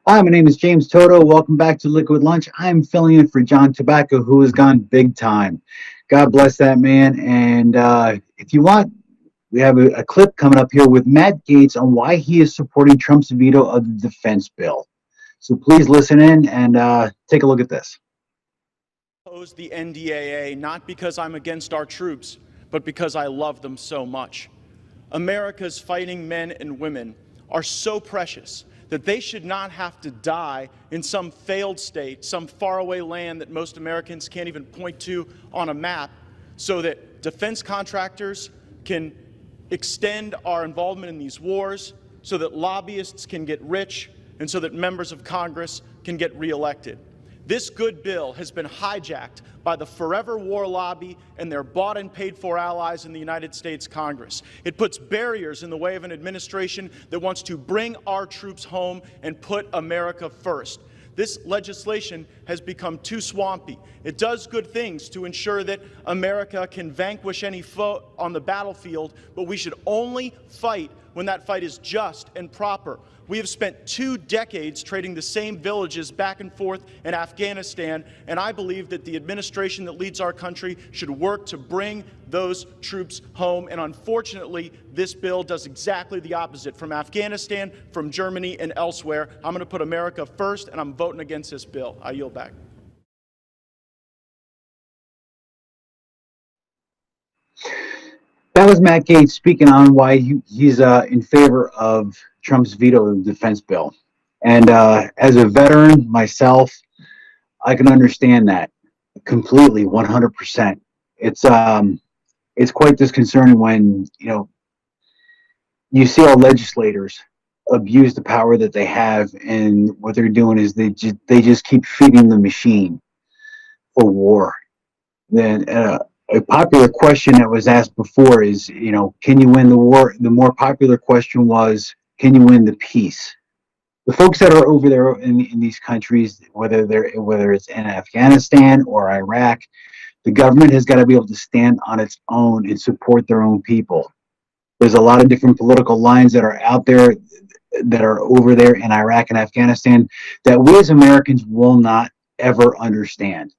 Hi, my name is James Toto. Welcome back to Liquid Lunch. I'm filling in for John Tobacco, who has gone big time. God bless that man. And if you want, we have a clip coming up here with Matt Gaetz on why he is supporting Trump's veto of the defense bill. So please listen in and take a look at this. Oppose the NDAA not because I'm against our troops, but because I love them so much. America's fighting men and women are so precious that they should not have to die in some failed state, some faraway land that most Americans can't even point to on a map, so that defense contractors can extend our involvement in these wars, so that lobbyists can get rich, and so that members of Congress can get reelected. This good bill has been hijacked by the forever war lobby and their bought and paid for allies in the United States Congress. It puts barriers in the way of an administration that wants to bring our troops home and put America first. This legislation has become too swampy. It does good things to ensure that America can vanquish any foe on the battlefield, but we should only fight when that fight is just and proper. We have spent 2 decades trading the same villages back and forth in Afghanistan, and I believe that the administration that leads our country should work to bring those troops home. And unfortunately, this bill does exactly the opposite. From Afghanistan, from Germany, and elsewhere, I'm going to put America first, and I'm voting against this bill. I yield back. That was Matt Gaetz speaking on why he's in favor of Trump's veto of the defense bill. And as a veteran myself, I can understand that completely, 100%. It's quite disconcerting when you see our legislators abuse the power that they have, and what they're doing is they just keep feeding the machine for war. Then a popular question that was asked before is, can you win the war? The more popular question was, can you win the peace? The folks that are over there in these countries, whether it's in Afghanistan or Iraq, the government has got to be able to stand on its own and support their own people. There's a lot of different political lines that are out there that are over there in Iraq and Afghanistan that we as Americans will not ever understand.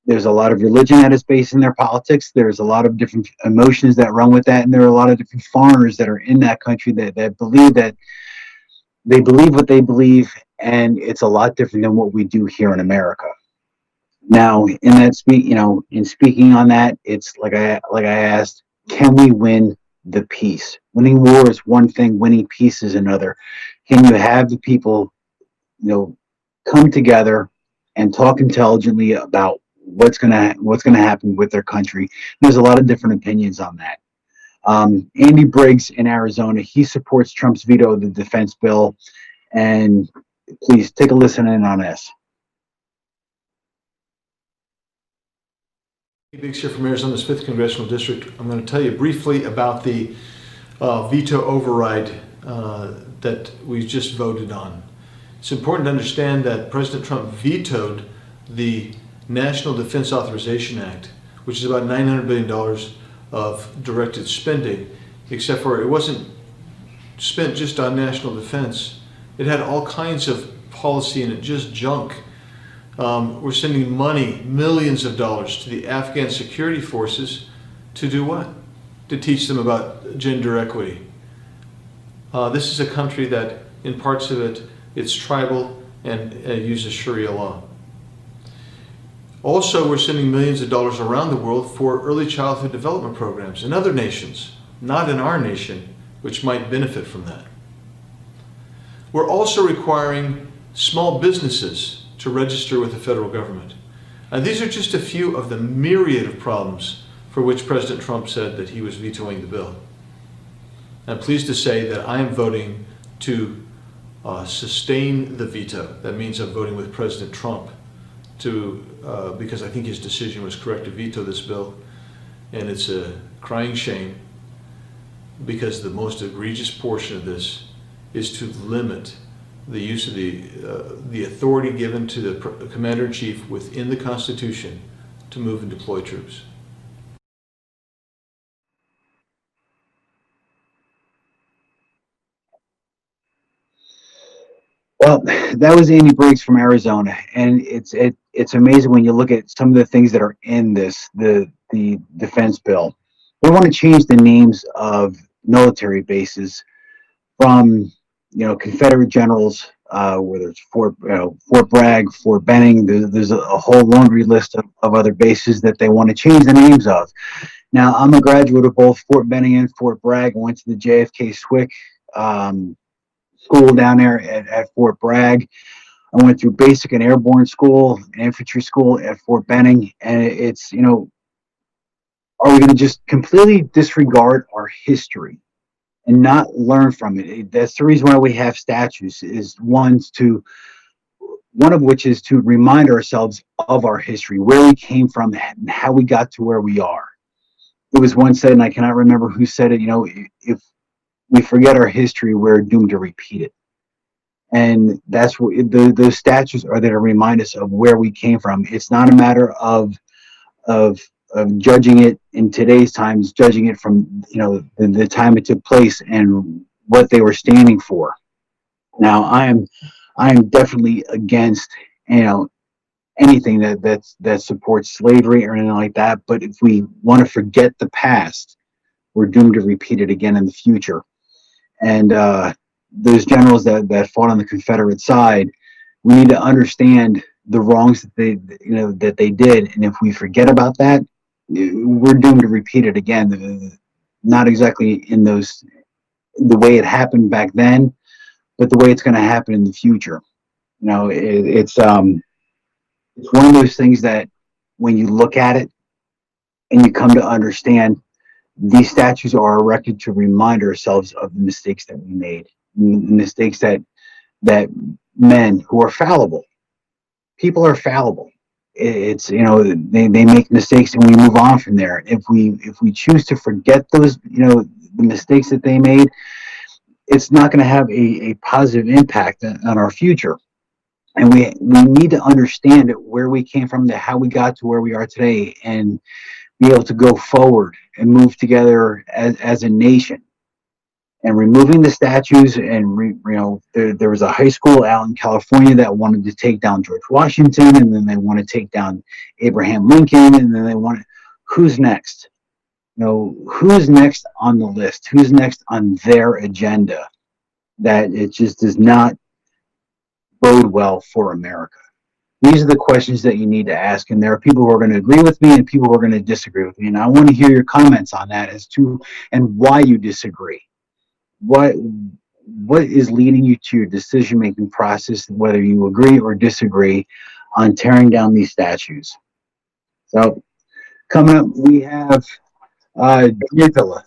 There's a lot of religion that is based in their politics. There's a lot of different emotions that run with that, and there are a lot of different foreigners that are in that country that believe that they believe what they believe, and it's a lot different than what we do here in America. Now, in speaking on that, it's like I asked, can we win the peace? Winning war is one thing, winning peace is another. Can you have the people, you know, come together and talk intelligently about what's gonna happen with their country? There's a lot of different opinions on that. Andy Briggs in Arizona, he supports Trump's veto of the defense bill, and please take a listen in on this. Biggs here from Arizona's 5th Congressional District. I'm going to tell you briefly about the veto override that we just voted on. It's important to understand that President Trump vetoed the National Defense Authorization Act, which is about $900 billion of directed spending, except for it wasn't spent just on national defense. It had all kinds of policy in it, just junk. We're sending money, millions of dollars, to the Afghan security forces to do what? To teach them about gender equity. This is a country that, in parts of it, it's tribal and uses Sharia law. Also, we're sending millions of dollars around the world for early childhood development programs in other nations, not in our nation, which might benefit from that. We're also requiring small businesses to register with the federal government. And these are just a few of the myriad of problems for which President Trump said that he was vetoing the bill. I'm pleased to say that I am voting to sustain the veto. That means I'm voting with President Trump because I think his decision was correct to veto this bill. And it's a crying shame because the most egregious portion of this is to limit the use of the authority given to the Commander-in-Chief within the Constitution to move and deploy troops. Well, that was Andy Briggs from Arizona, and it's amazing when you look at some of the things that are in the defense bill. They want to change the names of military bases from Confederate generals, whether it's Fort Bragg, Fort Benning. There's a whole laundry list of other bases that they want to change the names of. Now, I'm a graduate of both Fort Benning and Fort Bragg. I went to the JFK SWIC school down there at Fort Bragg. I went through basic and airborne school, infantry school at Fort Benning, and it's, are we going to just completely disregard our history and not learn from it? That's the reason why we have statues. One of which is to remind ourselves of our history, where we came from, and how we got to where we are. It was once said, and I cannot remember who said it. If we forget our history, we're doomed to repeat it. And that's what those statues are there to remind us of where we came from. It's not a matter of judging it in today's times, judging it from the time it took place and what they were standing for. Now, I am definitely against anything that supports slavery or anything like that. But if we want to forget the past, we're doomed to repeat it again in the future. And those generals that fought on the Confederate side, we need to understand the wrongs that they did. And if we forget about that, we're doomed to repeat it again. Not exactly in the way it happened back then, but the way it's going to happen in the future. It's one of those things that when you look at it and you come to understand, these statues are erected to remind ourselves of the mistakes that we made, mistakes that men who are fallible, people are fallible. It's they make mistakes and we move on from there. If we choose to forget those the mistakes that they made, it's not going to have a positive impact on our future. And we need to understand where we came from, how we got to where we are today, and be able to go forward and move together as a nation. And removing the statues, and there was a high school out in California that wanted to take down George Washington, and then they want to take down Abraham Lincoln, and then they want who's next? Who's next on the list? Who's next on their agenda? That it just does not bode well for America. These are the questions that you need to ask, and there are people who are going to agree with me and people who are going to disagree with me. And I want to hear your comments on that as to and why you disagree. What is leading you to your decision-making process, whether you agree or disagree on tearing down these statues. So coming up, we have Veto.